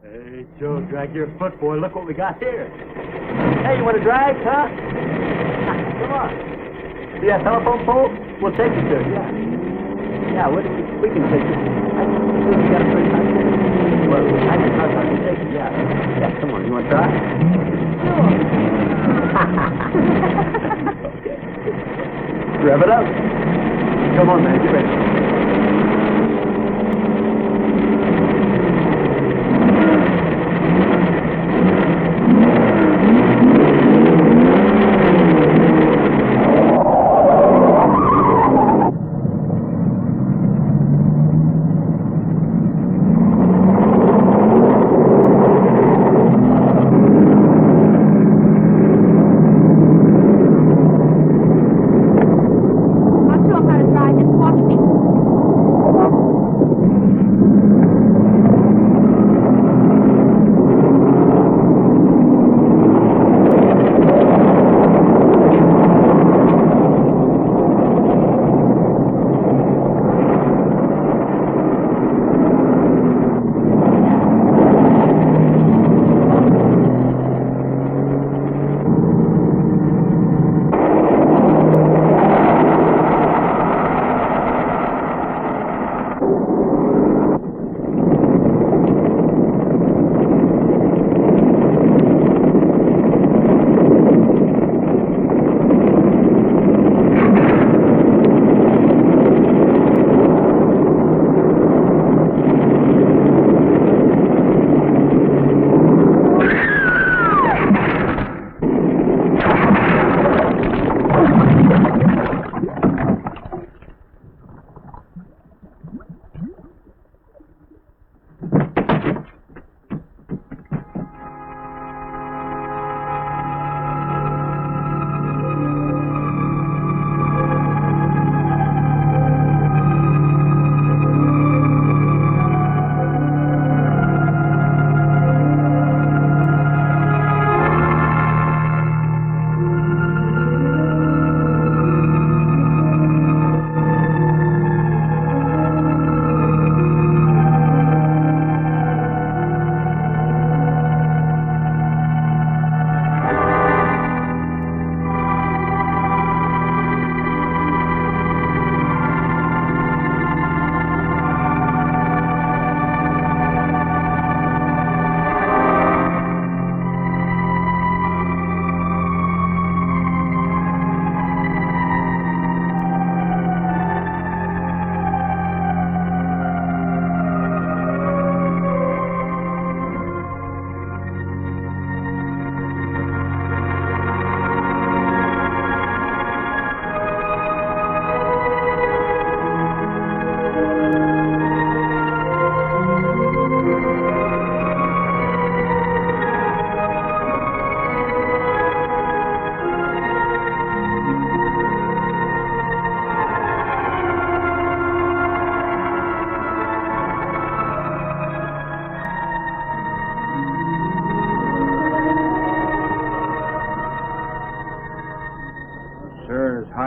Hey, Joe, drag your foot, boy. Look what we got here. Hey, you want to drag, huh? Come on. See that telephone pole? We'll take you to it, yeah. Yeah, we can take you. I think we got a pretty nice thing. Well, I can take you, yeah. Yeah, come on. You want to try? Sure. Okay. Rev it up. Come on, man. Get ready.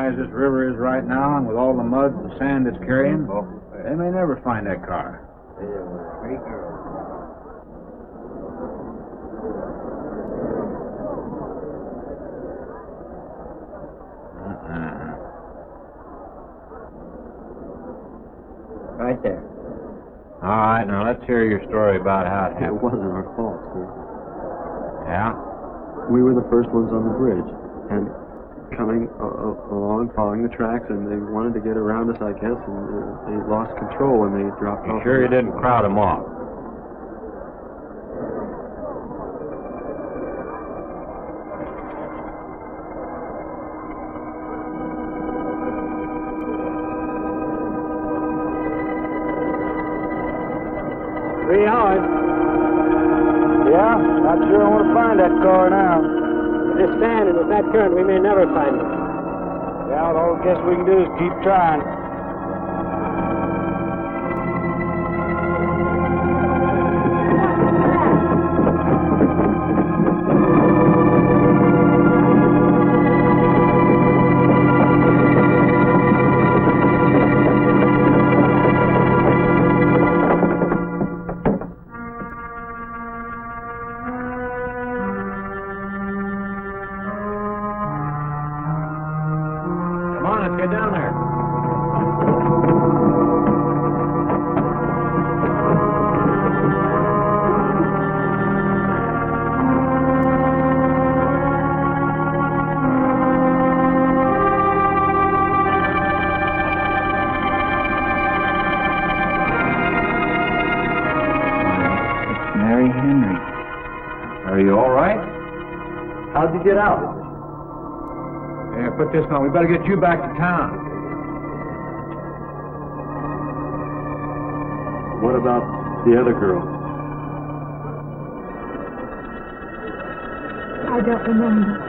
As this river is right now, and with all the mud and sand it's carrying, they may never find that car. Right there. All right, now let's hear your story about how it happened. It wasn't our fault, sir. Yeah? We were the first ones on the bridge, and coming along, following the tracks, and they wanted to get around us, I guess, and they lost control when they dropped off. You sure you didn't crowd them off? Yeah, not sure I want to find that car now. This sand and with that current, we may never find it. Yeah, all I guess we can do is keep trying. get down there. Are you all right? How'd you get out? Yeah, put this on. We better get you back to town. What about the other girl? I don't remember.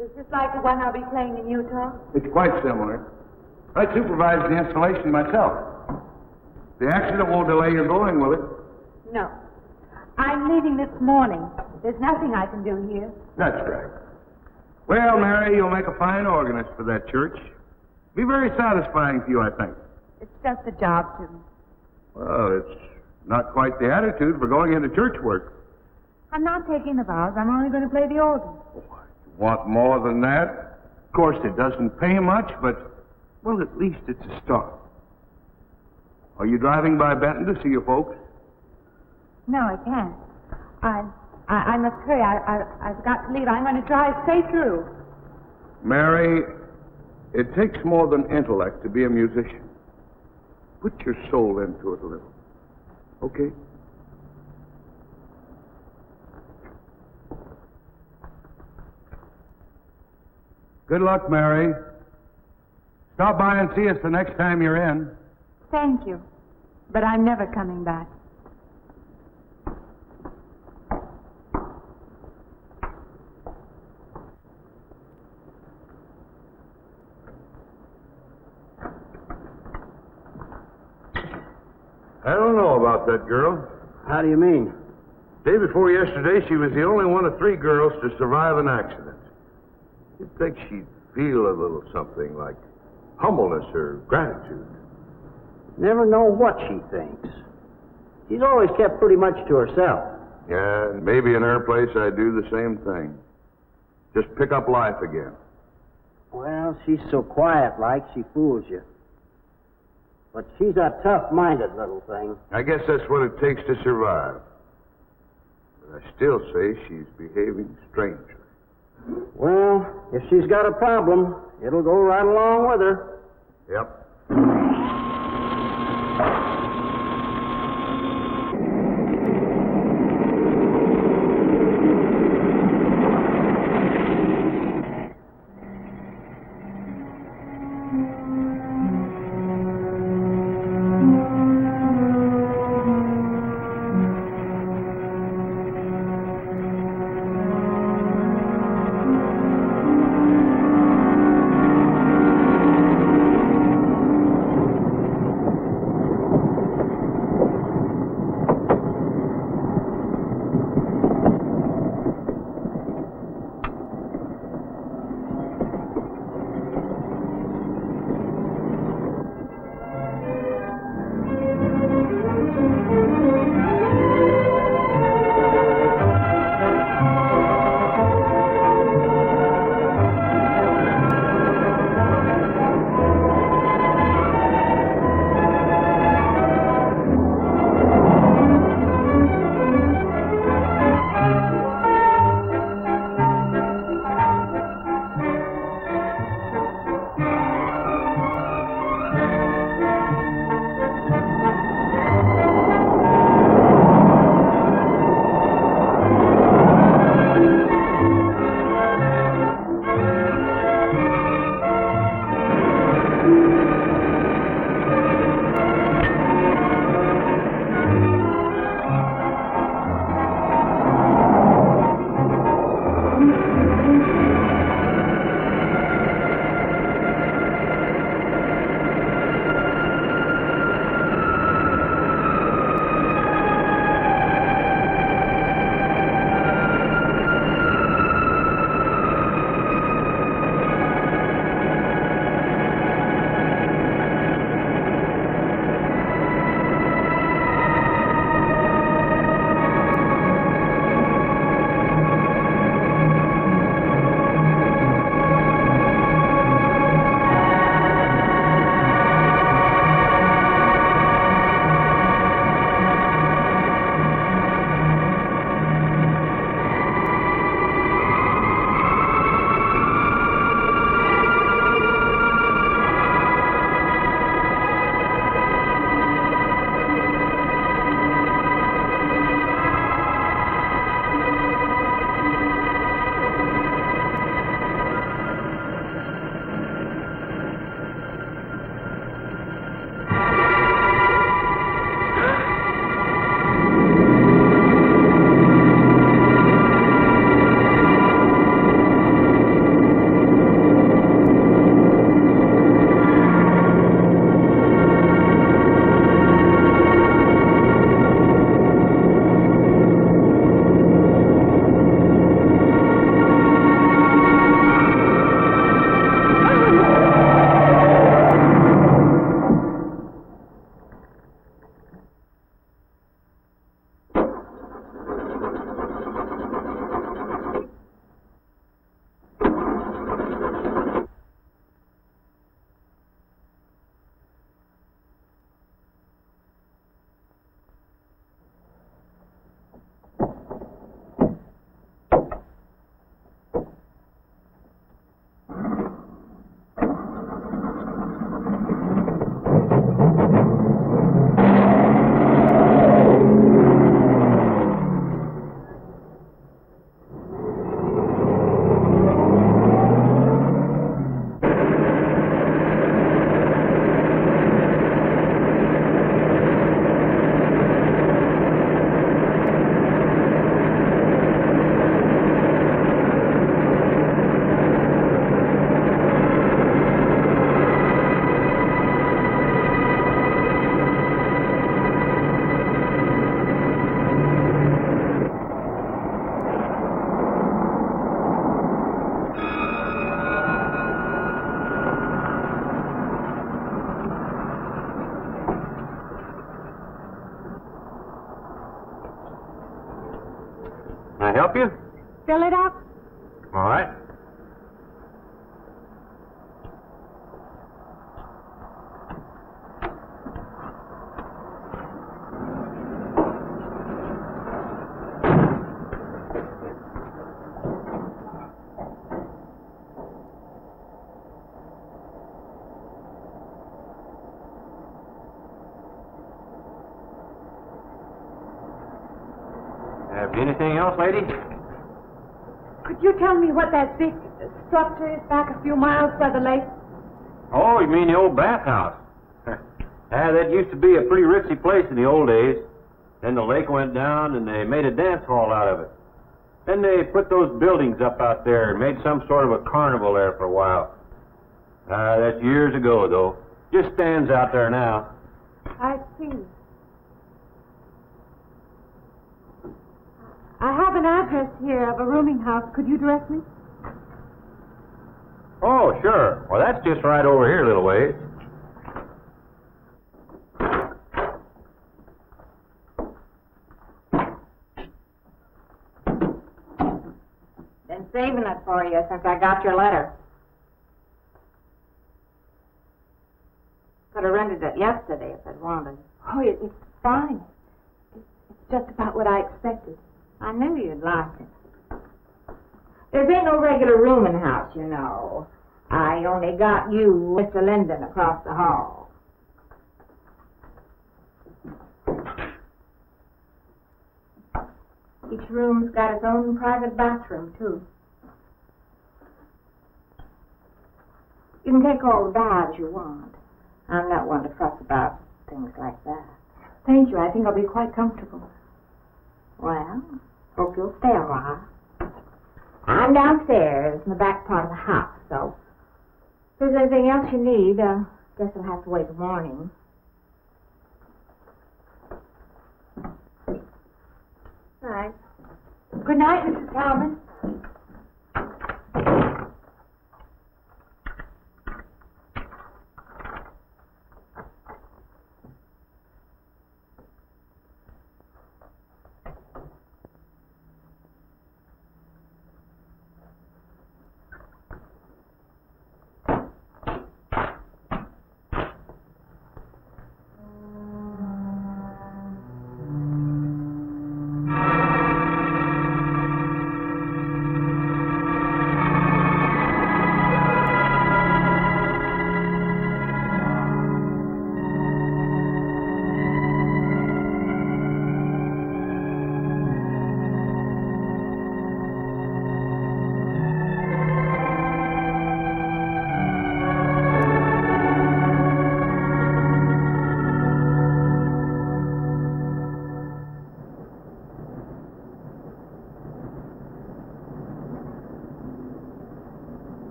Is this like the one I'll be playing in Utah? It's quite similar. I supervised the installation myself. The accident won't delay your going, will it? No. I'm leaving this morning. There's nothing I can do here. That's right. Well, Mary, you'll make a fine organist for that church. Be very satisfying to you, I think. It's just a job to me. Well, it's not quite the attitude for going into church work. I'm not taking the vows. I'm only going to play the organ. Want more than that? Of course, it doesn't pay much, but, well, at least it's a start. Are you driving by Benton to see your folks? No, I can't. I must hurry. I've got to leave. I'm going to drive straight through. Mary, it takes more than intellect to be a musician. Put your soul into it a little. Okay? Good luck, Mary. Stop by and see us the next time you're in. Thank you. But I'm never coming back. I don't know about that girl. How do you mean? Day before yesterday, she was the only one of 3 girls to survive an accident. You'd think she'd feel a little something like humbleness or gratitude. Never know what she thinks. She's always kept pretty much to herself. Yeah, and maybe in her place I'd do the same thing. Just pick up life again. Well, she's so quiet-like, she fools you. But she's a tough-minded little thing. I guess that's what it takes to survive. But I still say she's behaving strangely. Well, if she's got a problem, it'll go right along with her. Yep. help you? Fill it up? All right. Have anything else, lady? Could you tell me what that big structure is back a few miles by the lake? Oh, you mean the old bathhouse? That used to be a pretty ritzy place in the old days. Then the lake went down and they made a dance hall out of it. Then they put those buildings up out there and made some sort of a carnival there for a while. That's years ago, though. Just stands out there now. I see. I have an address here of a rooming house. Could you direct me? Oh, sure. Well, that's just right over here a little ways. Been saving it for you since I got your letter. Could have rented it yesterday if I'd wanted. Oh, it's fine. It's just about what I expected. I knew you'd like it. There ain't no regular rooming house, you know. I only got you, Mr. Linden, across the hall. Each room's got its own private bathroom, too. You can take all the baths you want. I'm not one to fuss about things like that. Thank you. I think I'll be quite comfortable. Well, hope you'll stay a while. I'm downstairs in the back part of the house, so if there's anything else you need, guess I'll have to wait till morning. All right. Good night, Mrs. Talman.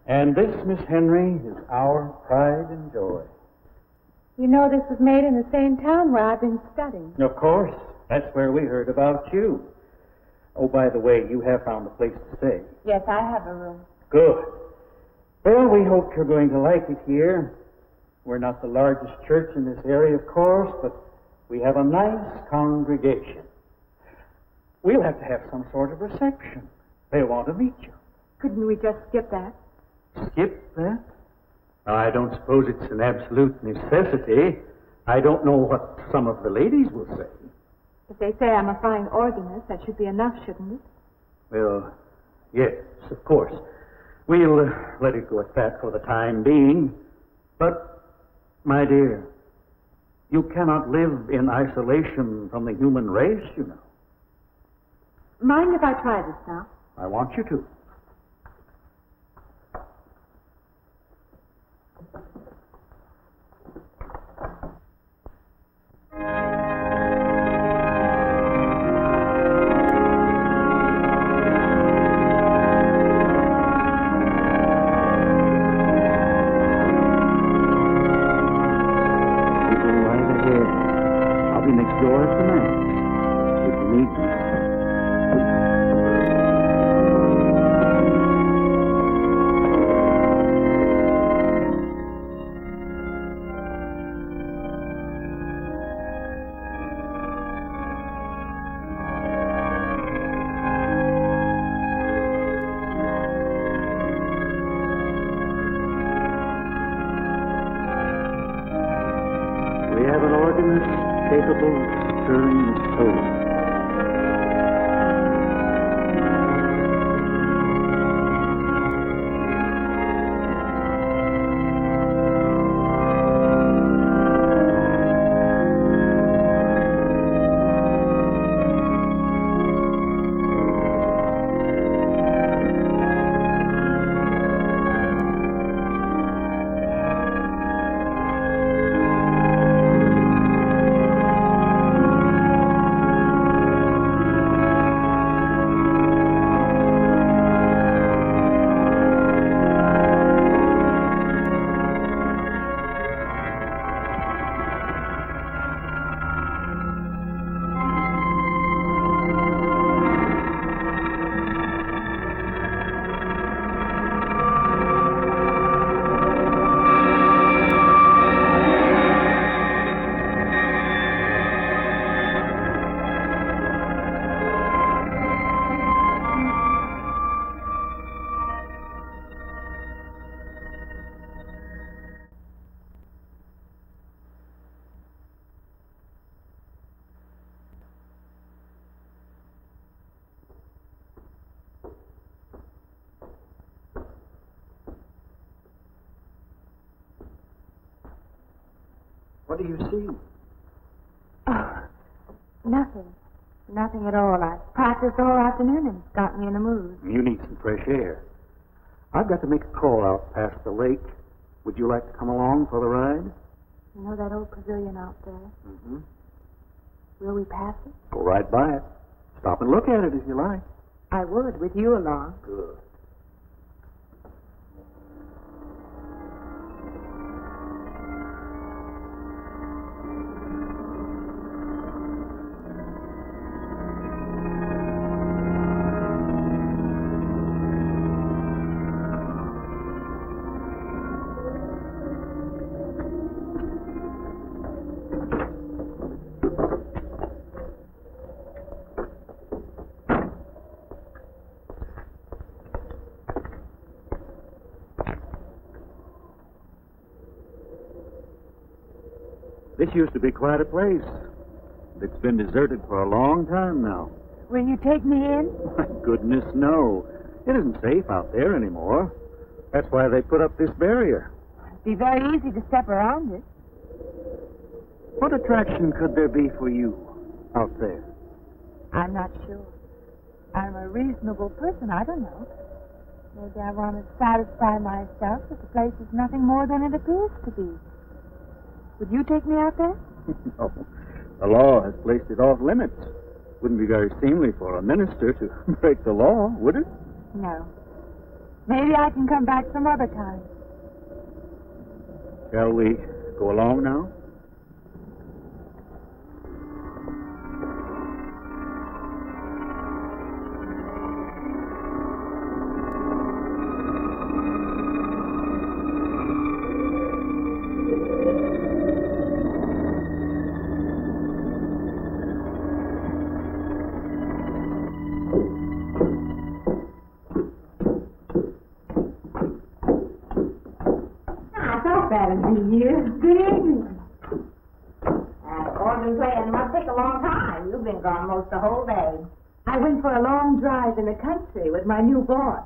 And this, Miss Henry, is our pride and joy. You know this was made in the same town where I've been studying. Of course. That's where we heard about you. Oh, by the way, you have found a place to stay. Yes, I have a room. Good. Well, we hope you're going to like it here. We're not the largest church in this area, of course, but we have a nice congregation. We'll have to have some sort of reception. They'll want to meet you. Couldn't we just skip that? Skip that? I don't suppose it's an absolute necessity. I don't know what some of the ladies will say. If they say I'm a fine organist, that should be enough, shouldn't it? Well, yes, of course. We'll let it go at that for the time being. But, my dear, you cannot live in isolation from the human race, you know. Mind if I try this now? I want you to. I'll be next door at the manse. If you need me. We have an organist capable of stirring the soul. What do you see? Oh, nothing. Nothing at all. I practiced all afternoon and it's got me in the mood. You need some fresh air. I've got to make a call out past the lake. Would you like to come along for the ride? You know that old pavilion out there? Mm-hmm. Will we pass it? Go right by it. Stop and look at it if you like. I would, with you along. Good. This used to be quite a place. It's been deserted for a long time now. Will you take me in? My goodness, no. It isn't safe out there anymore. That's why they put up this barrier. It'd be very easy to step around it. What attraction could there be for you out there? I'm not sure. I'm a reasonable person. I don't know. Maybe I want to satisfy myself that the place is nothing more than it appears to be. Would you take me out there? No. The law has placed it off limits. Wouldn't be very seemly for a minister to break the law, would it? No. Maybe I can come back some other time. Shall we go along now? Good evening. Organ playing must take a long time. You've been gone most the whole day. I went for a long drive in the country with my new boss,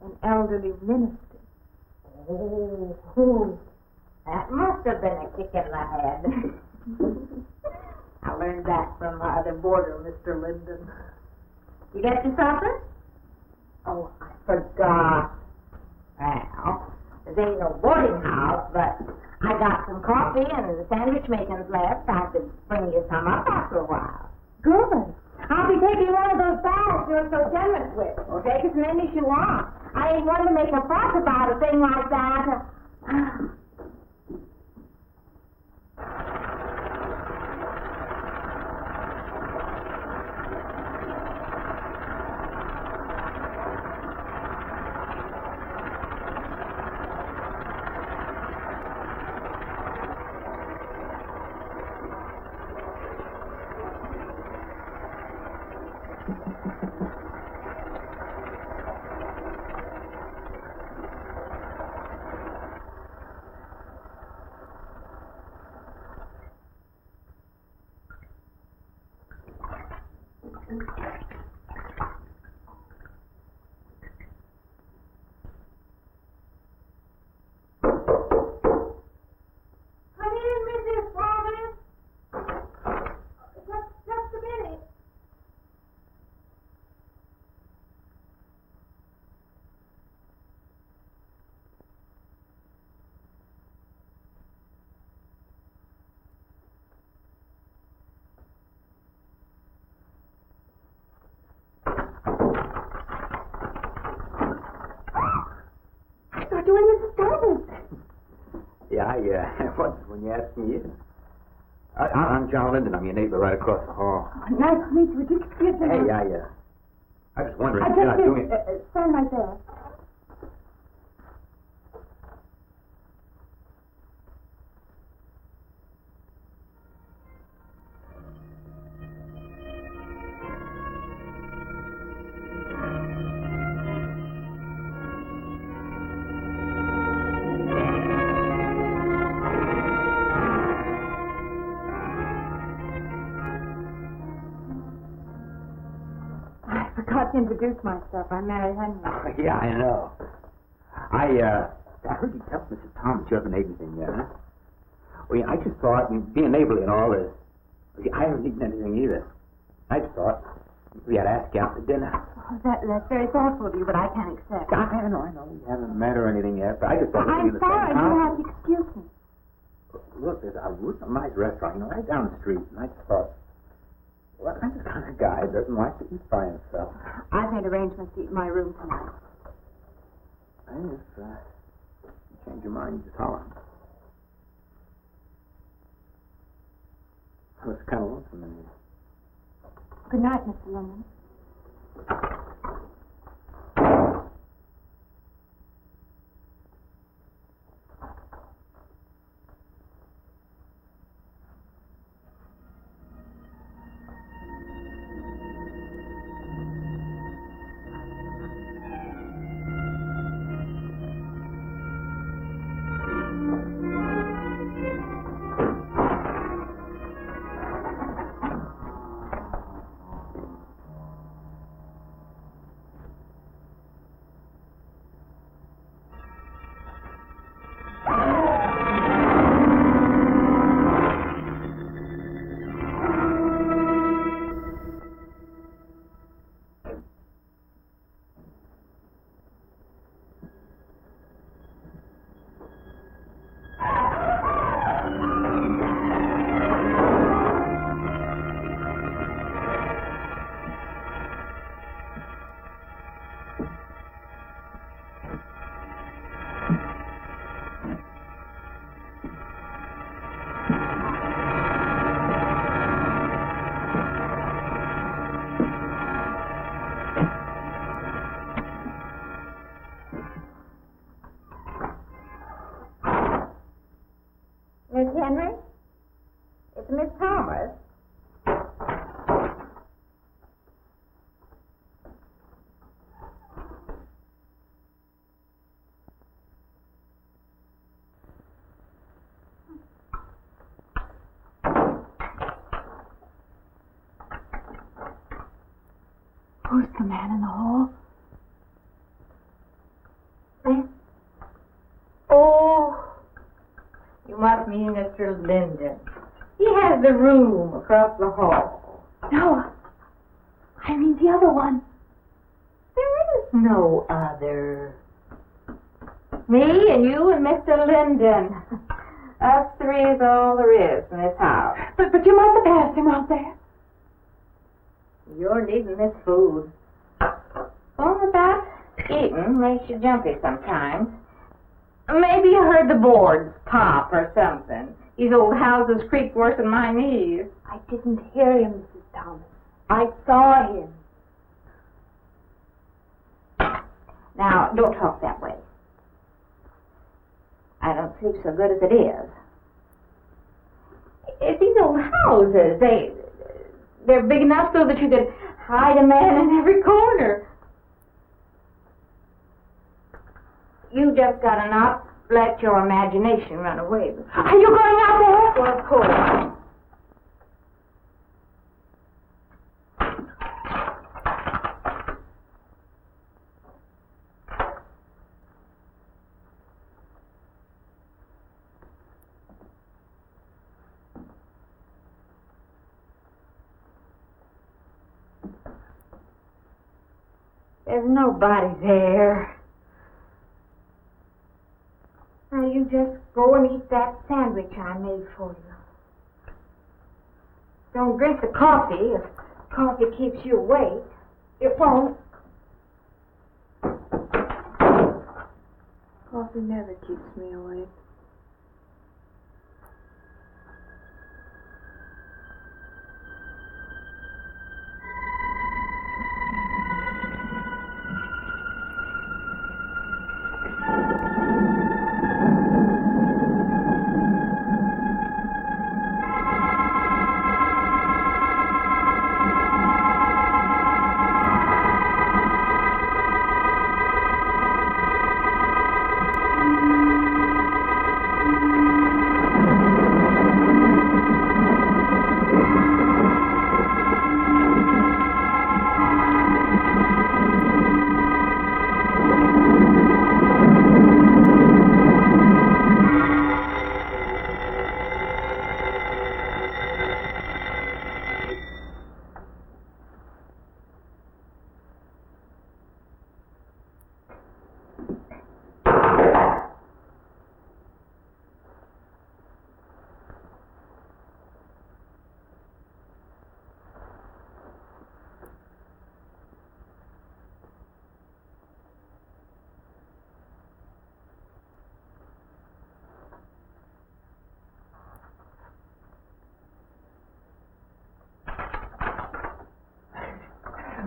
an elderly minister. Oh, that must have been a kick in the head. I learned that from my other boarder, Mr. Linden. You get your supper? Oh, I forgot. Well, this ain't no boarding house, but I got some coffee and sandwich makings left. I could bring you some up after a while. Good. I'll be taking one of those baths you're so generous with. Well, take as many as you want. I ain't one to make a fuss about a thing like that. When you asked me in. I'm John Linden. I'm your neighbor right across the hall. Oh, nice to meet you. Would you excuse me? Hey, I was wondering if you're not doing... Stand right there. To introduce myself. I'm Mary Henry. Oh, yeah, I know. I heard you tell Mrs. Thomas you haven't made anything yet, huh? Well, yeah, I just thought, being neighborly and all this, I haven't eaten anything either. I just thought we had to ask you out to dinner. Oh, that's very thoughtful of you, but I can't accept. I know. We haven't met or anything yet, but I just thought... I'm sorry. You'll have to excuse me. Look, there's a nice restaurant, right down the street, and I just thought... Well, I'm the kind of guy that doesn't like to eat by himself. I've made arrangements to eat in my room tonight. Hey, if you change your mind, you just holler. I was kind of lonesome in here. Good night, Mr. Linden. Miss Henry? It's Miss Thomas. Who's the man in the hall? Oh, you must mean Mr. Linden. He has the room across the hall. No, I mean the other one. There is no other. Me and you and Mr. Linden. Us three is all there is in this house. But you must have passed him out there. You're needing this food. Going about eating makes you jumpy sometimes. Maybe you heard the boards pop or something. These old houses creak worse than my knees. I didn't hear him, Mrs. Thomas. I saw him. Now, don't talk that way. I don't sleep so good as it is. It's these old houses. They're big enough so that you could Hide a man in every corner. You just gotta not let your imagination run away with you. Are you going out there? Well, of course. There's nobody there. Now you just go and eat that sandwich I made for you. Don't drink the coffee. If coffee keeps you awake, it won't. Coffee never keeps me awake.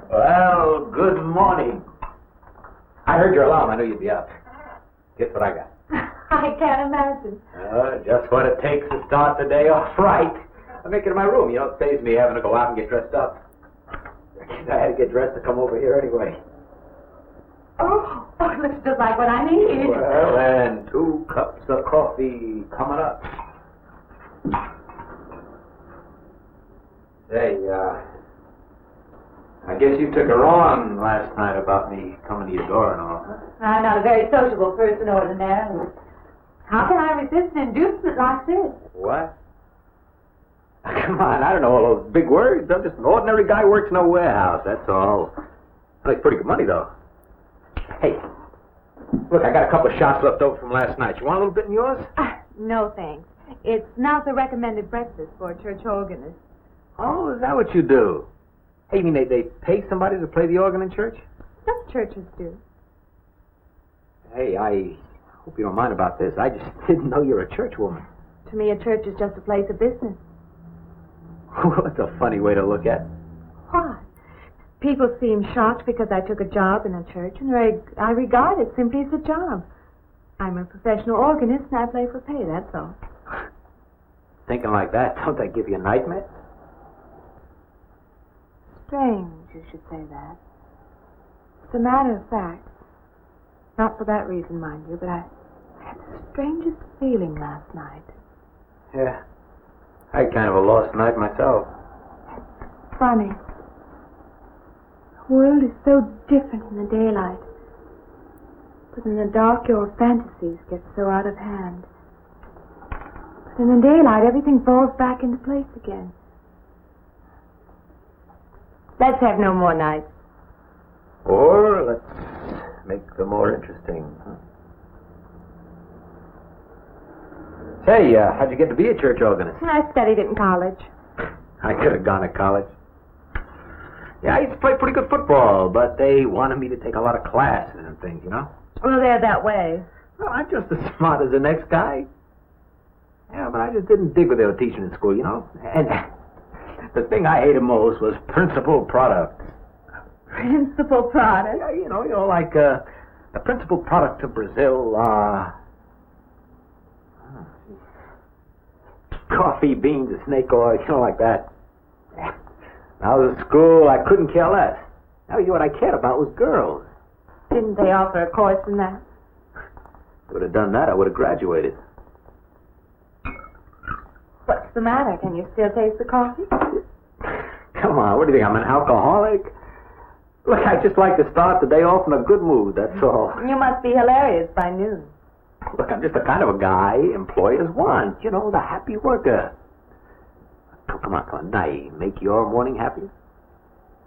Well, good morning. I heard your alarm. I knew you'd be up. Guess what I got? I can't imagine. Just what it takes to start the day off right. I make it in my room. You know, it saves me having to go out and get dressed up. I had to get dressed to come over here anyway. Oh, it looks just like what I need. Well, and 2 cups of coffee coming up. Hey, I guess you took her on last night about me coming to your door and all, huh? I'm not a very sociable person ordinarily. How can I resist an inducement like this? What? Come on, I don't know all those big words. I'm just an ordinary guy who works in a warehouse, that's all. I make pretty good money, though. Hey, look, I got a couple of shots left over from last night. You want a little bit in yours? No, thanks. It's not the recommended breakfast for a church organist. Oh, is that what you do? Hey, you mean they pay somebody to play the organ in church? Some churches do. Hey, I hope you don't mind about this. I just didn't know you're a church woman. To me, a church is just a place of business. That's a funny way to look at it. Why? People seem shocked because I took a job in a church, and I regard it simply as a job. I'm a professional organist, and I play for pay, that's all. Thinking like that, don't that give you nightmares? Strange you should say that. As a matter of fact, not for that reason, mind you, but I had the strangest feeling last night. Yeah. I had kind of a lost night myself. Funny. The world is so different in the daylight. But in the dark, your fantasies get so out of hand. But in the daylight, everything falls back into place again. Let's have no more nights. Or let's make them more interesting. Say, how'd you get to be a church organist? I studied it in college. I could have gone to college. Yeah, I used to play pretty good football, but they wanted me to take a lot of classes and things, you know? Well, they're that way. Well, I'm just as smart as the next guy. Yeah, but I just didn't dig what they were teaching in school, you know? And the thing I hated most was principal product. Principal product? Yeah, you know, like the principal product of Brazil, coffee, beans, snake oil, you know, like that. Yeah. When I was at school, I couldn't care less. Now, what I cared about was girls. Didn't they offer a course in that? If I would have done that, I would have graduated. What's the matter? Can you still taste the coffee? Come on, what do you think? I'm an alcoholic? Look, I just like to start the day off in a good mood, that's all. You must be hilarious by noon. Look, I'm just the kind of a guy employers want. You know, the happy worker. Oh, come on. Now, make your morning happy?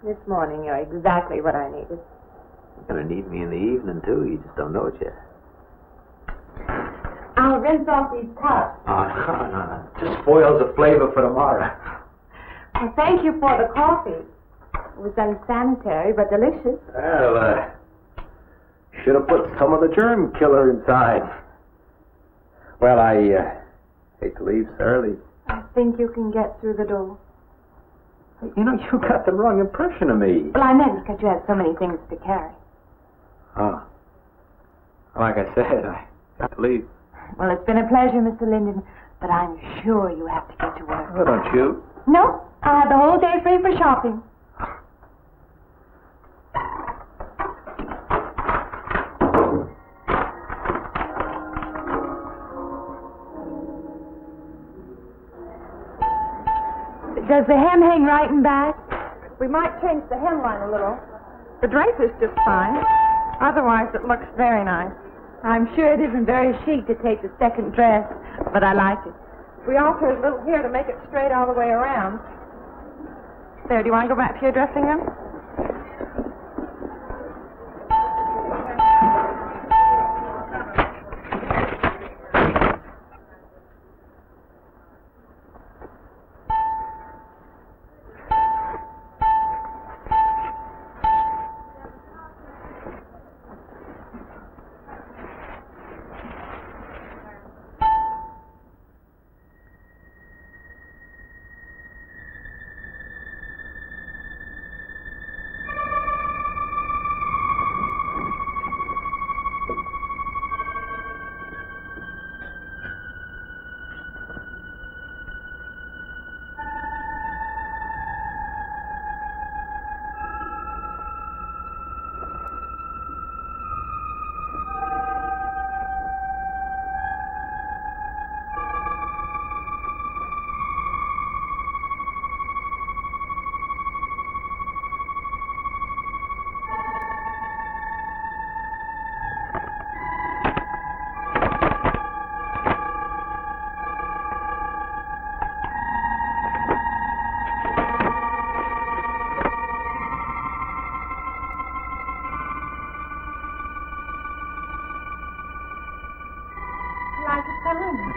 This morning, you're exactly what I needed. You're going to need me in the evening, too. You just don't know it yet. I'll rinse off these cups. Oh, no. Just spoils the flavor for tomorrow. Well, thank you for the coffee. It was unsanitary, but delicious. Well, should have put some of the germ killer inside. Well, I hate to leave so early. I think you can get through the door. You know, you got the wrong impression of me. Well, I meant because you had so many things to carry. Oh. Like I said, I got to leave. Well, it's been a pleasure, Mr. Linden, but I'm sure you have to get to work. Oh, don't you? No, I have the whole day free for shopping. Does the hem hang right and back? We might change the hemline a little. The drape is just fine. Otherwise, it looks very nice. I'm sure it isn't very chic to take the second dress, but I like it. We altered a little here to make it straight all the way around. There, do you want to go back to your dressing room?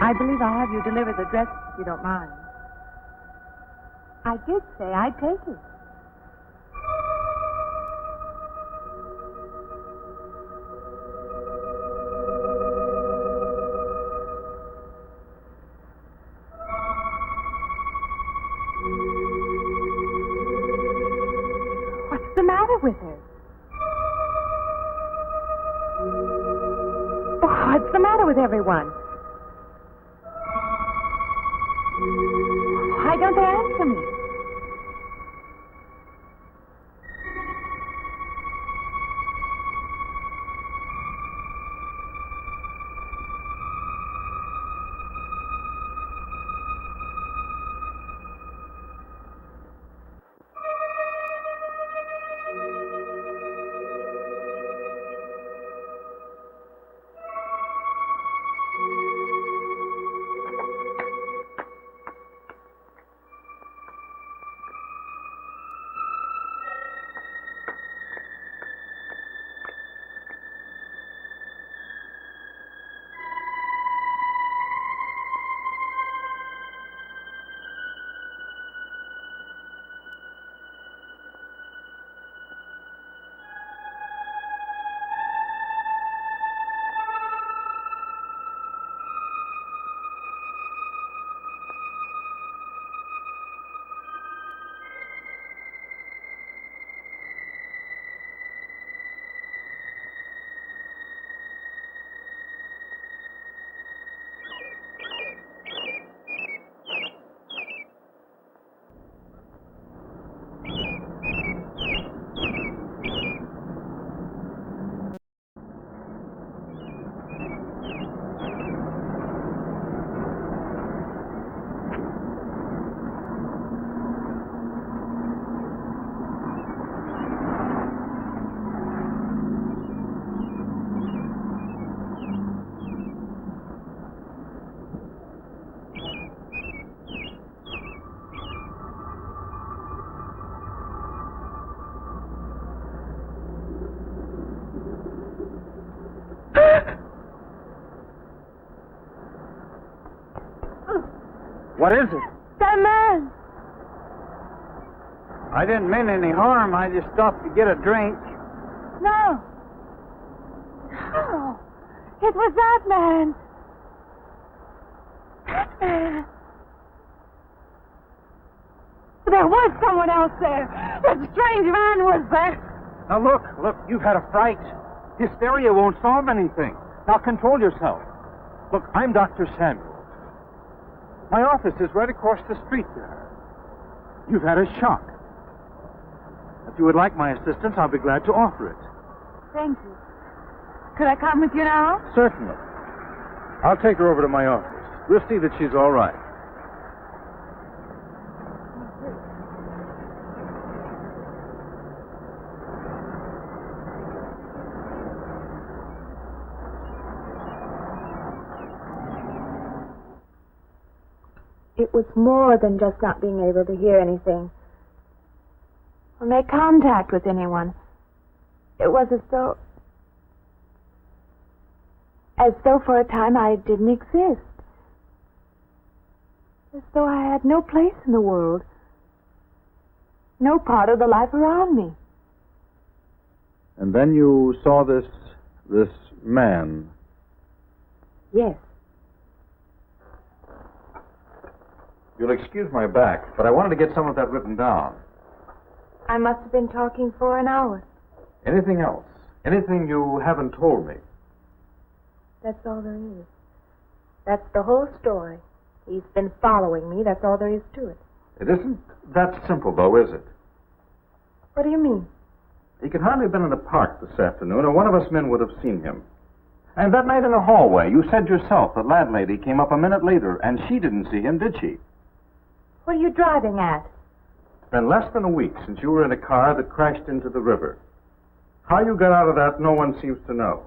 I believe I'll have you deliver the dress if you don't mind. I did say I'd take it. What's the matter with her? What's the matter with everyone? Why don't they answer me? What is it? That man. I didn't mean any harm. I just stopped to get a drink. No. Oh, it was that man. That man. There was someone else there. That strange man was there. Now, look, you've had a fright. Hysteria won't solve anything. Now, control yourself. Look, I'm Dr. Samuels. My office is right across the street there. You've had a shock. If you would like my assistance, I'll be glad to offer it. Thank you. Could I come with you now? Certainly. I'll take her over to my office. We'll see that she's all right. It was more than just not being able to hear anything or make contact with anyone. It was as though for a time I didn't exist. As though I had no place in the world. No part of the life around me. And then you saw this man. Yes. You'll excuse my back, but I wanted to get some of that written down. I must have been talking for an hour. Anything else? Anything you haven't told me? That's all there is. That's the whole story. He's been following me. That's all there is to it. It isn't that simple, though, is it? What do you mean? He could hardly have been in the park this afternoon, or one of us men would have seen him. And that night in the hallway, you said yourself the landlady came up a minute later, and she didn't see him, did she? What are you driving at? It's been less than a week since you were in a car that crashed into the river. How you got out of that, no one seems to know.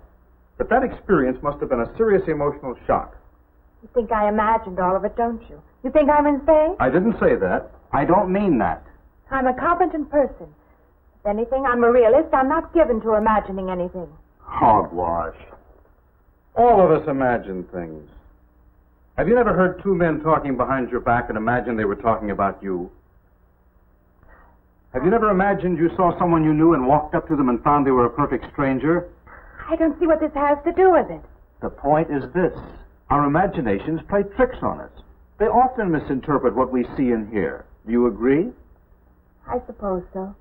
But that experience must have been a serious emotional shock. You think I imagined all of it, don't you? You think I'm insane? I didn't say that. I don't mean that. I'm a competent person. If anything, I'm a realist. I'm not given to imagining anything. Hogwash. All of us imagine things. Have you never heard two men talking behind your back and imagined they were talking about you? Have you never imagined you saw someone you knew and walked up to them and found they were a perfect stranger? I don't see what this has to do with it. The point is this. Our imaginations play tricks on us. They often misinterpret what we see and hear. Do you agree? I suppose so.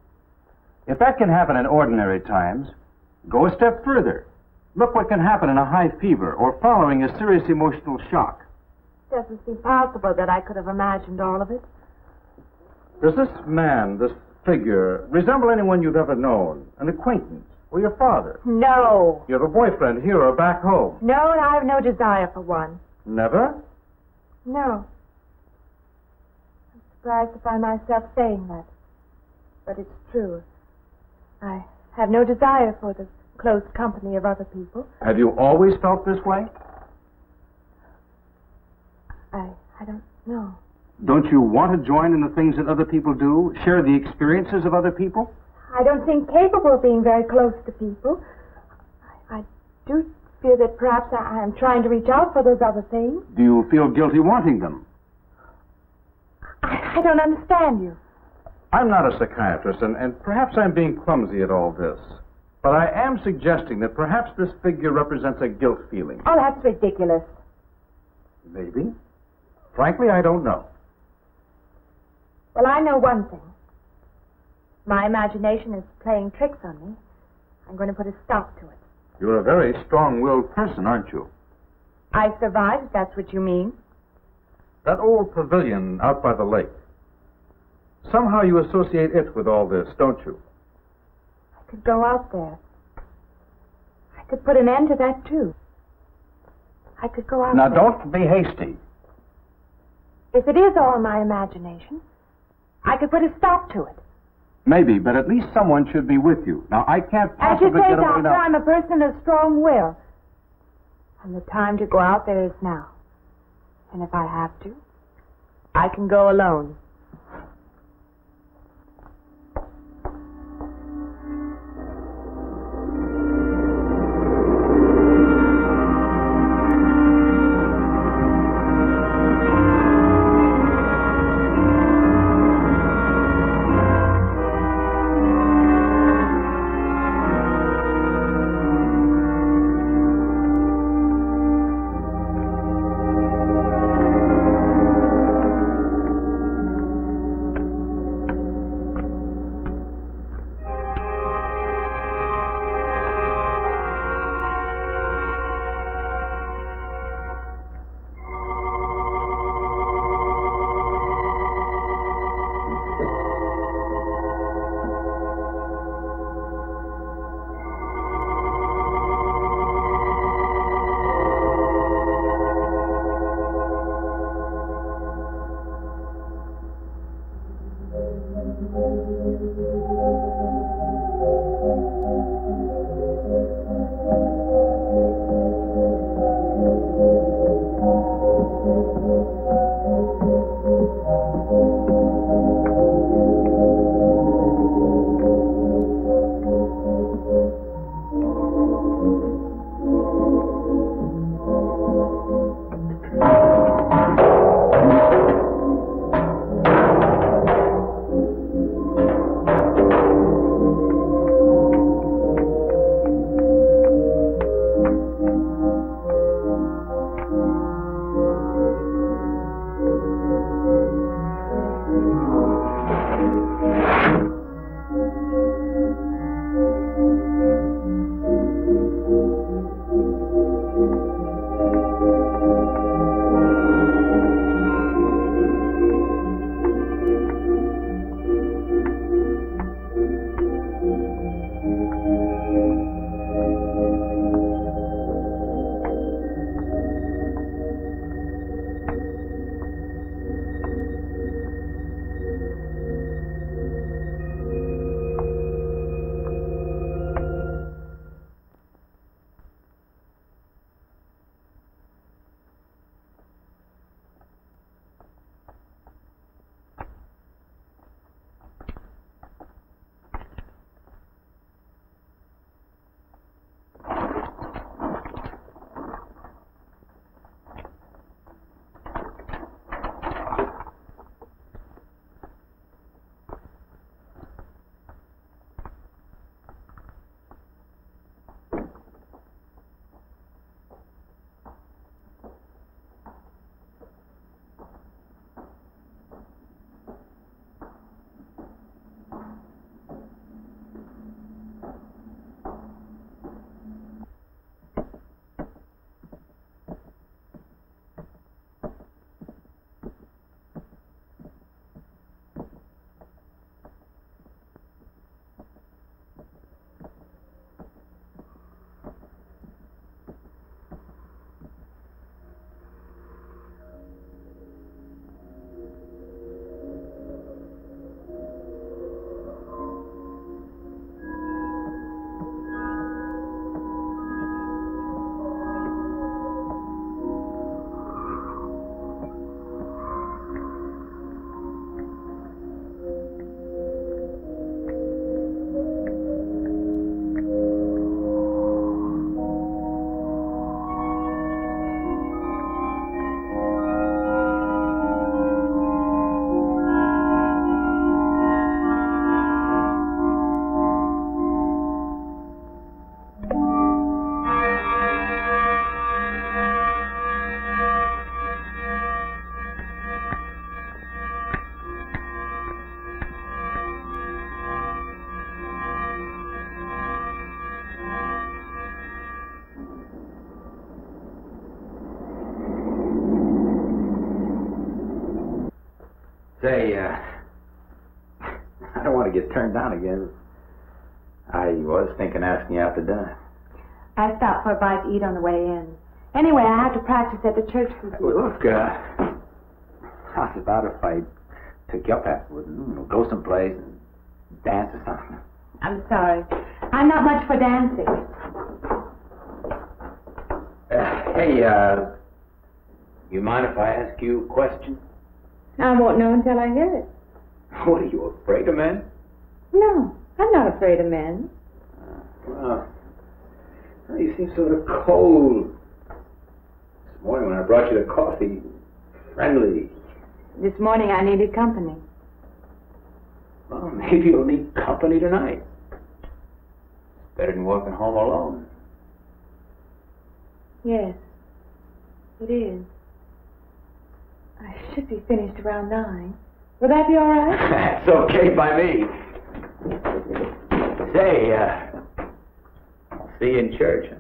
If that can happen in ordinary times, go a step further. Look what can happen in a high fever or following a serious emotional shock. It doesn't seem possible that I could have imagined all of it. Does this man, this figure, resemble anyone you've ever known? An acquaintance? Or your father? No. You have a boyfriend here or back home? No, and I have no desire for one. Never? No. I'm surprised to find myself saying that. But it's true. I have no desire for the close company of other people. Have you always felt this way? I don't know. Don't you want to join in the things that other people do? Share the experiences of other people? I don't think capable of being very close to people. I do feel that perhaps I am trying to reach out for those other things. Do you feel guilty wanting them? I don't understand you. I'm not a psychiatrist, and perhaps I'm being clumsy at all this. But I am suggesting that perhaps this figure represents a guilt feeling. Oh, that's ridiculous. Maybe. Frankly, I don't know. Well, I know one thing. My imagination is playing tricks on me. I'm going to put a stop to it. You're a very strong-willed person, aren't you? I survived, if that's what you mean. That old pavilion out by the lake. Somehow you associate it with all this, don't you? I could go out there. I could put an end to that, too. I could go out Now, there. don't be hasty. If it is all my imagination, I could put a stop to it. Maybe, but at least someone should be with you. Now, I can't As you possibly say, get away Doctor, now. I'm a person of strong will. And the time to go out there is now. And if I have to, I can go alone. Say, I don't want to get turned down again. I was thinking asking you out to dinner. I stopped for a bite to eat on the way in. Anyway, I have to practice at the church this week. Well, look, how's about if I took you up afterwards and go someplace and dance or something? I'm sorry. I'm not much for dancing. Hey, you mind if I ask you a question? I won't know until I hear it. What, are you afraid of men? No, I'm not afraid of men. Well, you seem sort of cold. This morning when I brought you the coffee, friendly. This morning I needed company. Well, maybe you'll need company tonight. Better than walking home alone. Yes, it is. I should be finished around 9. Will that be all right? That's okay by me. Say, I'll see you in church.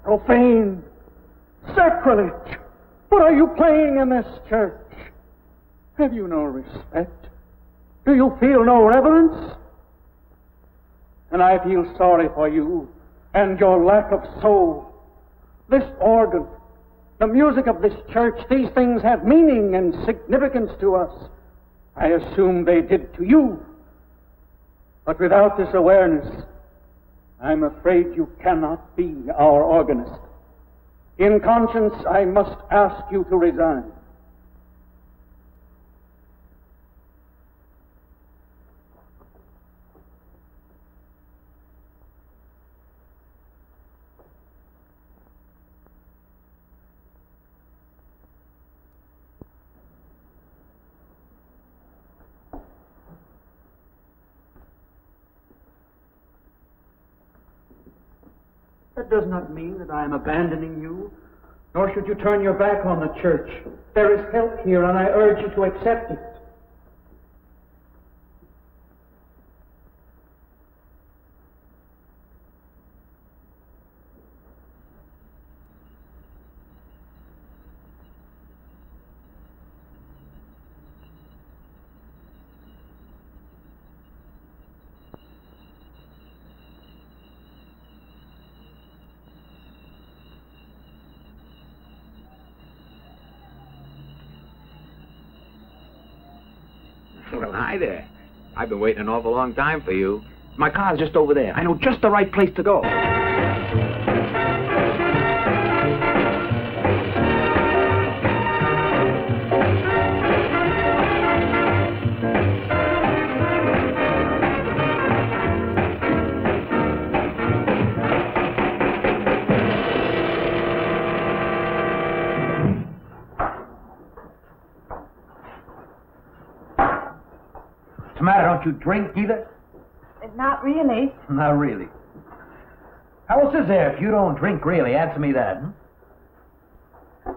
Profane! Sacrilege! What are you playing in this church? Have you no respect? Do you feel no reverence? And I feel sorry for you and your lack of soul. This organ, the music of this church, these things have meaning and significance to us. I assume they did to you. But without this awareness, I'm afraid you cannot be our organist. In conscience, I must ask you to resign. That does not mean that I am abandoning you, nor should you turn your back on the church. There is help here, and I urge you to accept it. Well, hi there. I've been waiting an awful long time for you. My car's just over there. I know just the right place to go. What's the matter? Don't you drink either? Not really. Not really. How else is there if you don't drink really? Answer me that.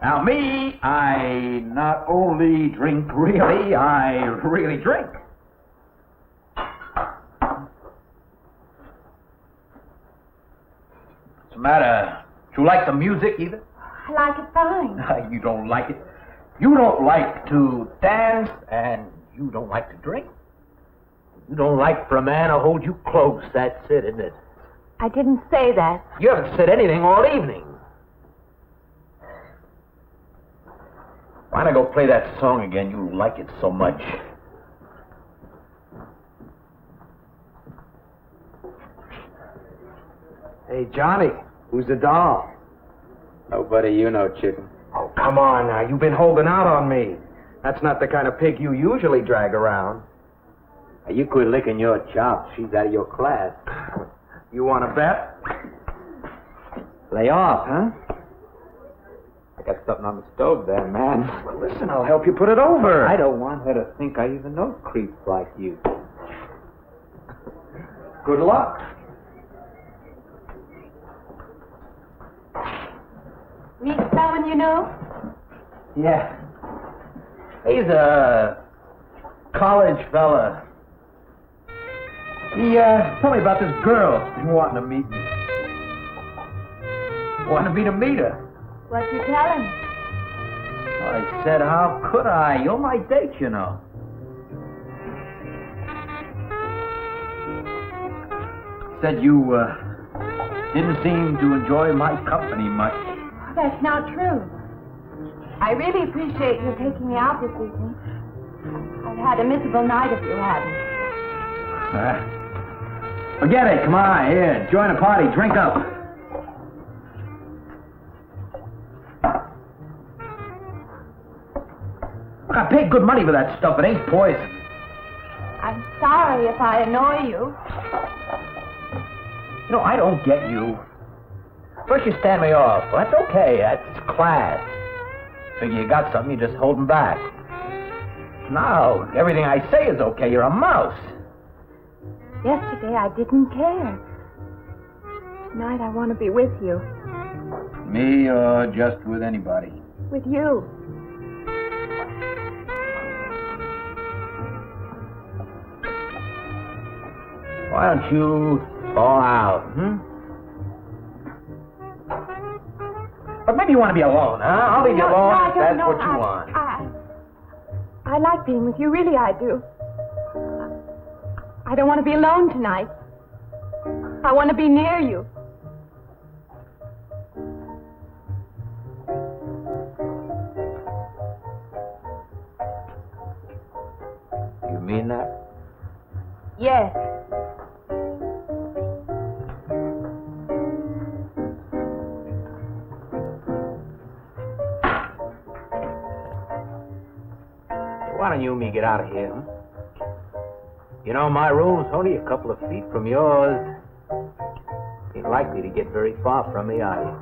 Now, me, I not only drink really, I really drink. What's the matter? Do you like the music either? I like it fine. You don't like it. You don't like to dance, and you don't like to drink. You don't like for a man to hold you close. That's it, isn't it? I didn't say that. You haven't said anything all evening. Why don't I go play that song again? You like it so much. Hey, Johnny, who's the doll? Nobody you know, chicken. Oh, come on now. You've been holding out on me. That's not the kind of pig you usually drag around. You quit licking your chops. She's out of your class. You want to bet? Lay off, huh? I got something on the stove there, man. Well, listen, I'll help you put it over. I don't want her to think I even know creeps like you. Good luck. Meet someone you know? Yeah. He's a college fella. He told me about this girl wanting to meet me. Wanted me to meet her. What'd you tell him? I said, how could I? You're my date, you know. Said you didn't seem to enjoy my company much. That's not true. I really appreciate you taking me out this evening. I've had a miserable night if you hadn't. Forget it. Come on, here. Join the party. Drink up. I paid good money for that stuff. It ain't poison. I'm sorry if I annoy you. You know, I don't get you. First you stand me off. Well, that's okay. That's class. Figure you got something, you're just holding back. Now, everything I say is okay. You're a mouse. Yesterday I didn't care. Tonight I want to be with you. Me or just with anybody? With you. Why don't you fall out, But maybe you want to be alone, huh? I'll leave you alone if that's what you want. I like being with you, really I do. I don't want to be alone tonight. I want to be near you. You mean that? Yes. on you when you get out of here. Huh? You know, my room's only a couple of feet from yours. Ain't likely to get very far from me, are you?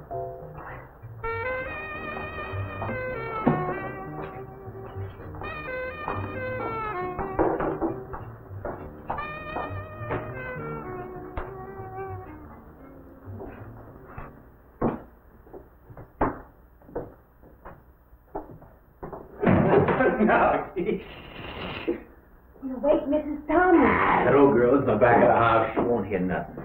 No. You wake Mrs. Thomas. That old girl's in the back of the house. She won't hear nothing.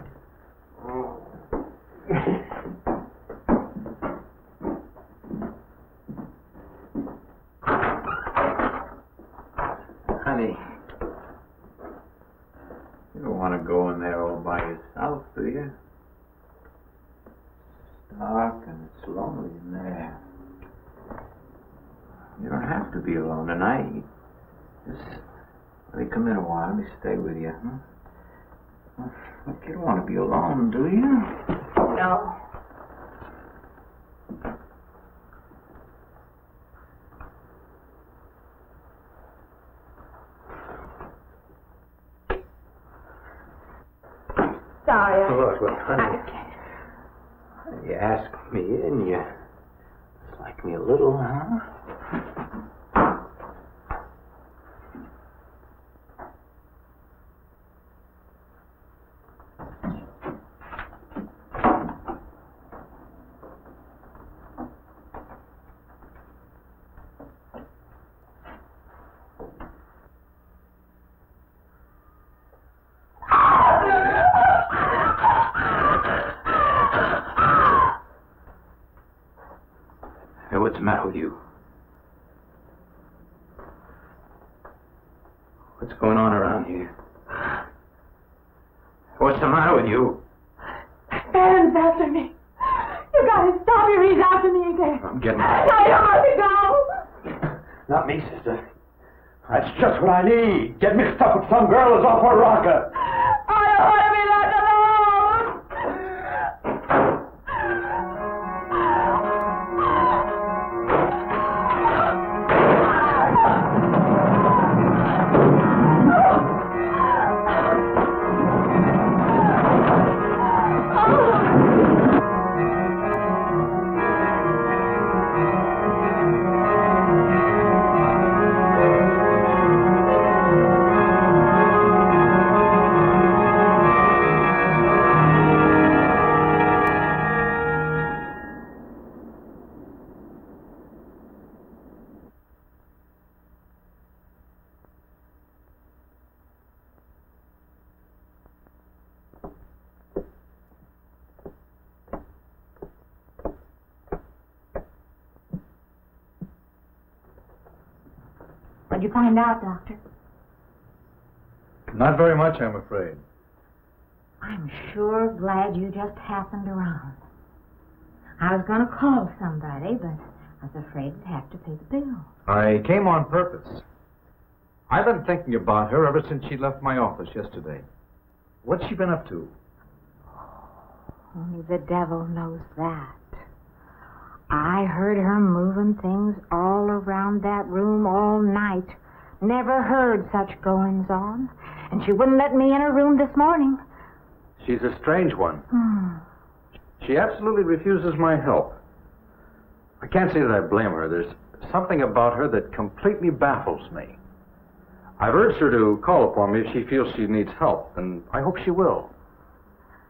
Honey, you don't want to go in there all by yourself, do you? It's dark and it's lonely in there. You don't have to be alone tonight. Just let me come in a while. Let me stay with you. Huh? Look, you don't want to be alone, do you? No. Sorry. Look, honey. You asked me in, you like me a little, huh? Hey, what's the matter with you? What's going on around here? What's the matter with you? Aaron's after me. You gotta stop him. He's after me again. I'm getting... I don't want to go. Not me, sister. That's just what I need. Get mixed up with some girl who's off her rocker. I don't want to be left alone. What'd you find out, Doctor? Not very much, I'm afraid. I'm sure glad you just happened around. I was going to call somebody, but I was afraid I'd have to pay the bill. I came on purpose. I've been thinking about her ever since she left my office yesterday. What's she been up to? Only the devil knows that. I heard her moving things all around that room all night. Never heard such goings on. And she wouldn't let me in her room this morning. She's a strange one. She absolutely refuses my help. I can't say that I blame her. There's something about her that completely baffles me. I've urged her to call upon me if she feels she needs help, and I hope she will.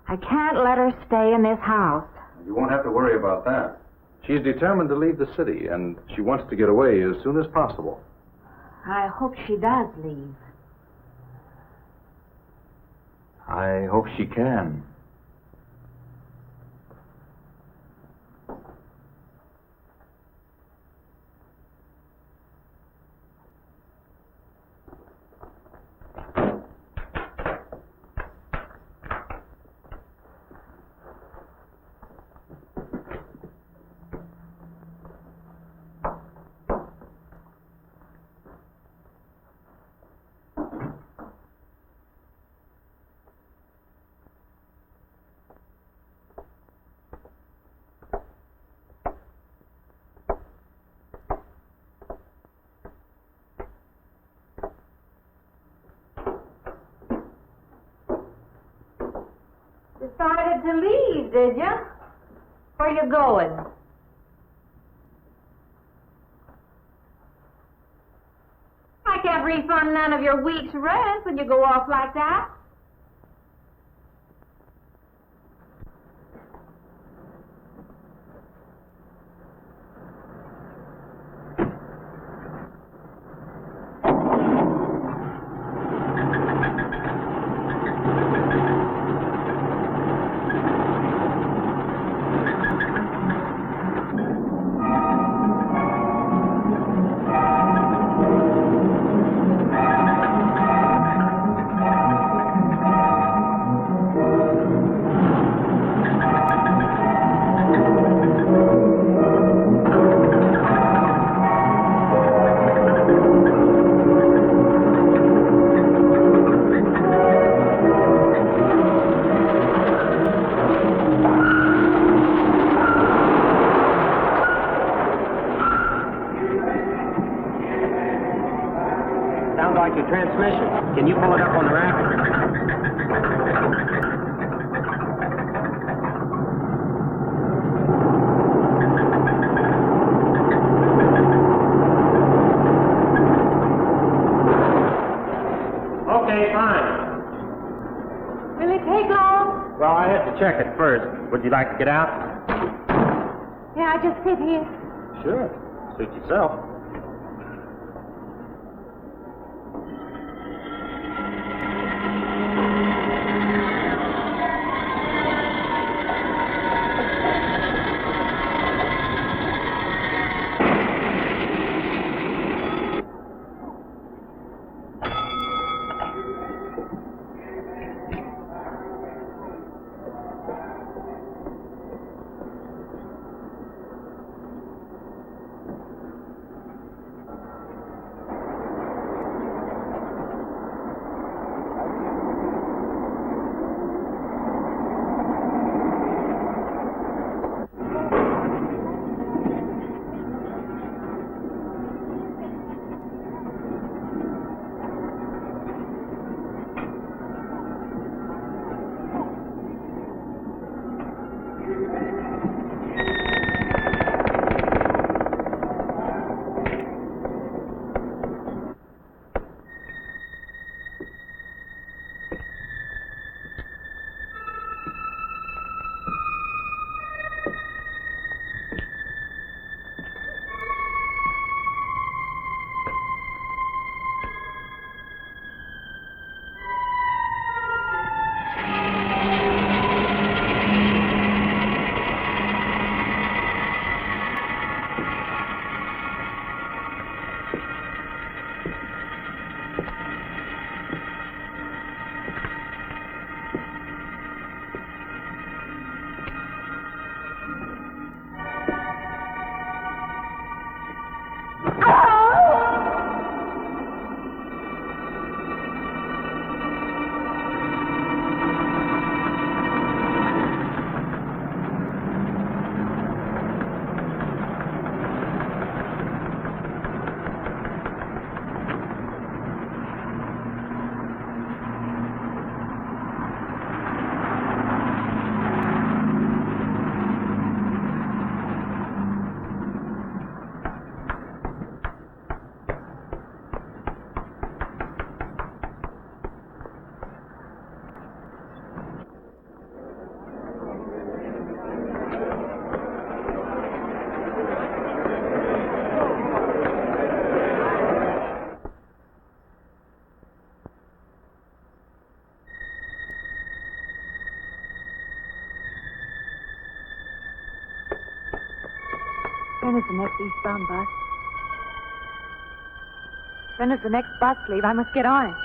I can't let her stay in this house. You won't have to worry about that. She's determined to leave the city, and she wants to get away as soon as possible. I hope she does leave. I hope she can. Decided to leave, did you? Where you going? I can't refund none of your week's rent when you go off like that. Transmission. Can you pull it up on the rack? Okay, fine. Will it take long? Well, I had to check it first. Would you like to get out? Yeah, I just sit here. Sure. Suit yourself. When is the next eastbound bus? When does the next bus leave? I must get on it.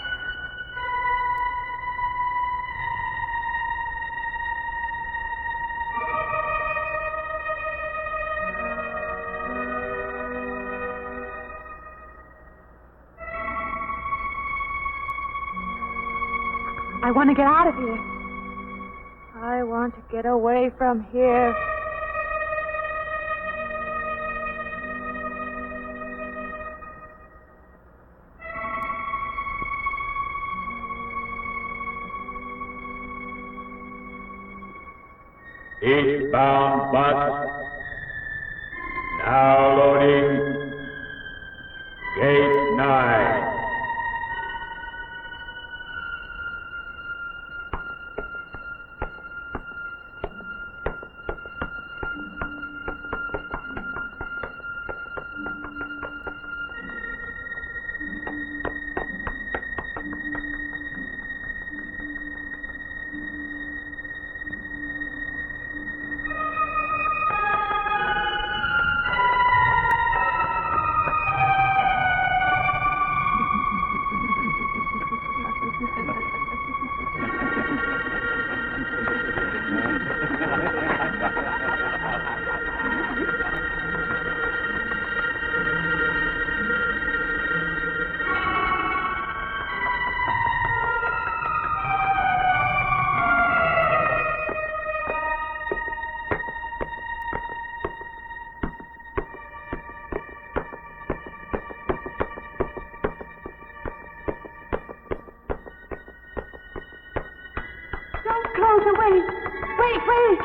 I want to get out of here. I want to get away from here. Eastbound bus. Now loading. Gate 9. Wait!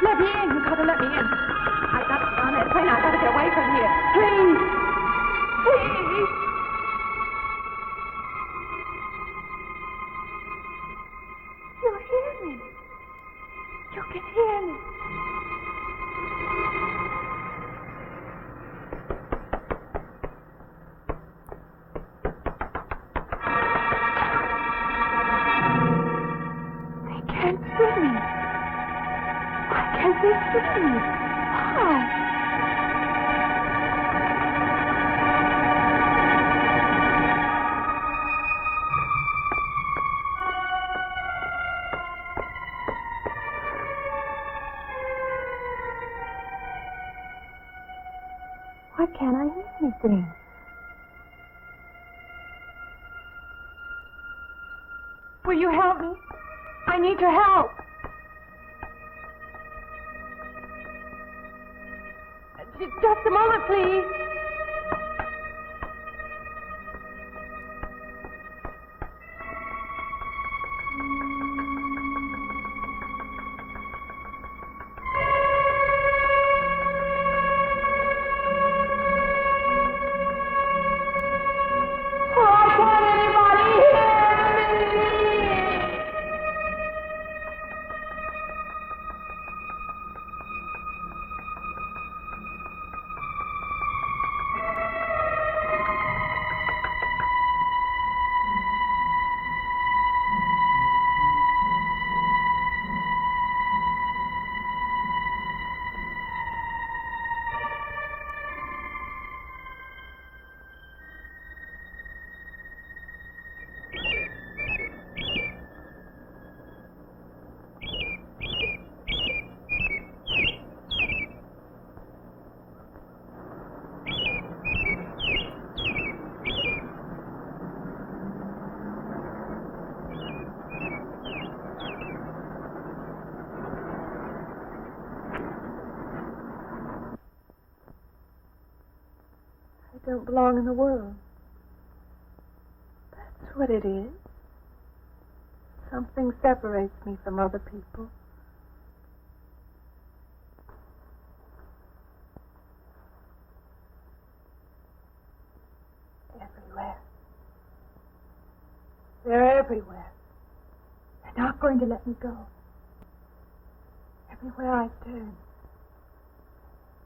Let me in. You gotta let me in. I gotta get on that train. I gotta get away from here. Please! Please! You hear me? You can hear me. They can't see me. Why can't they see me? Why? Why can't I hear anything? Will you help me? I need your help. Just a moment, please. Why can't anybody hear me? I don't belong in the world. That's what it is. Something separates me from other people. Everywhere. They're everywhere. They're not going to let me go. Everywhere I turn,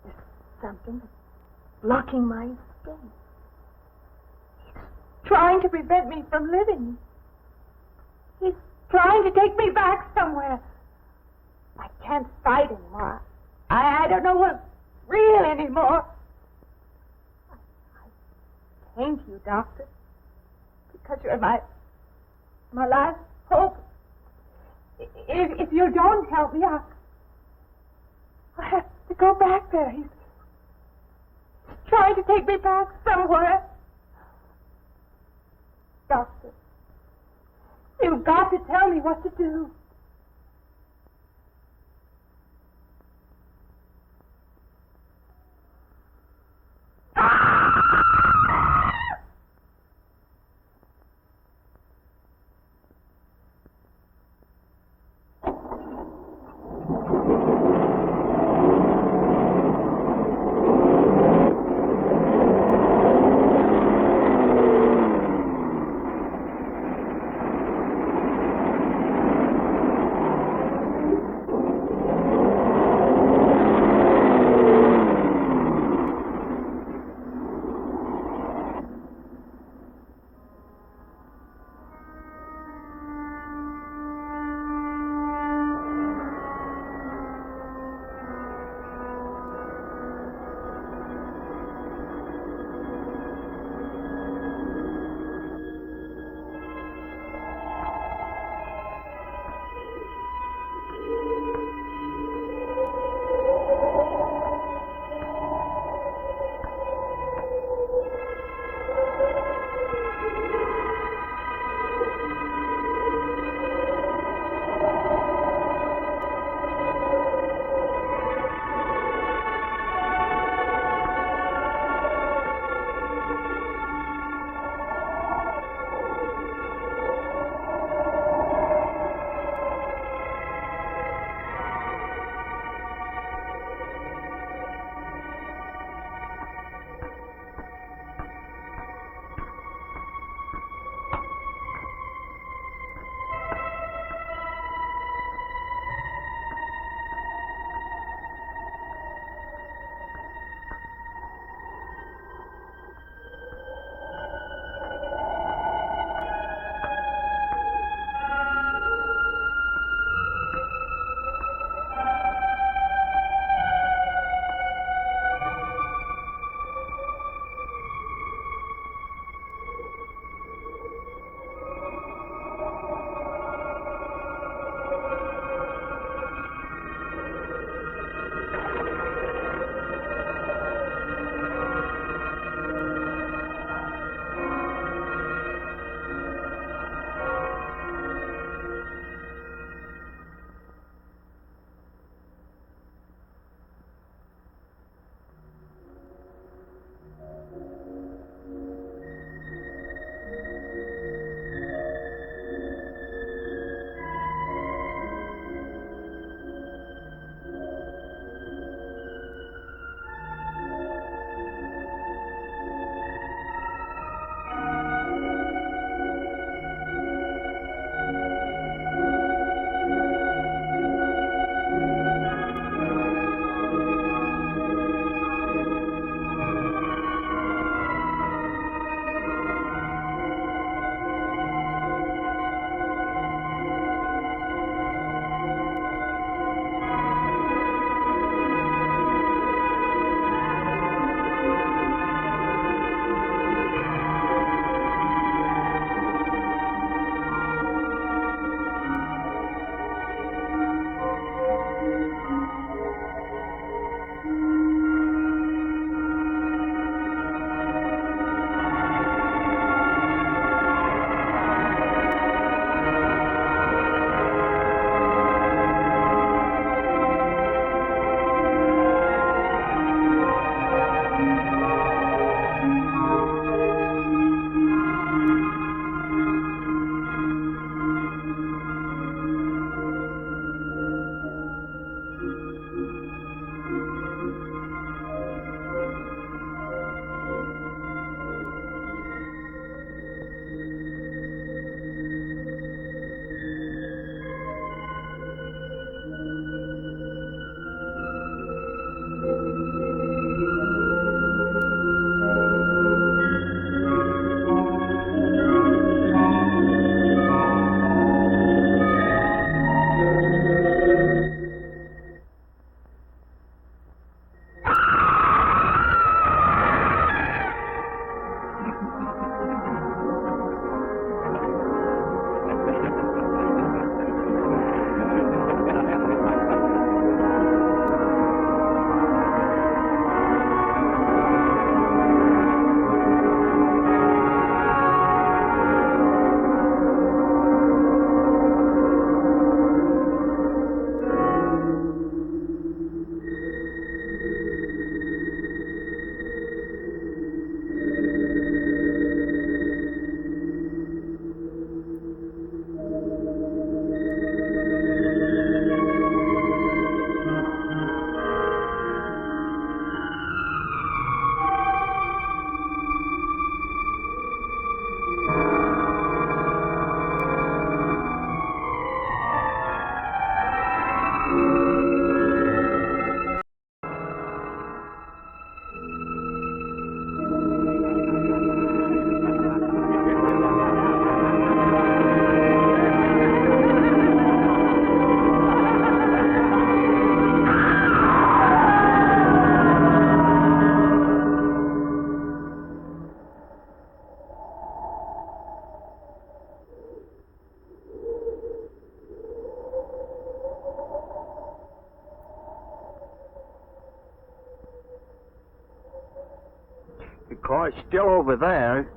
there's something that's blocking my escape. He's trying to prevent me from living. He's trying to take me back somewhere. I can't fight anymore. I don't know what's real anymore. I came to you, Doctor, because you're my last hope. If you don't help me, I have to go back there. He's trying to take me back somewhere. Doctor, you've got to tell me what to do. car's still over there.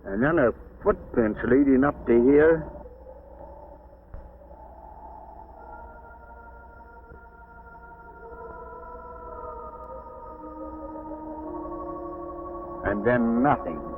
And then her footprints leading up to here. And then nothing.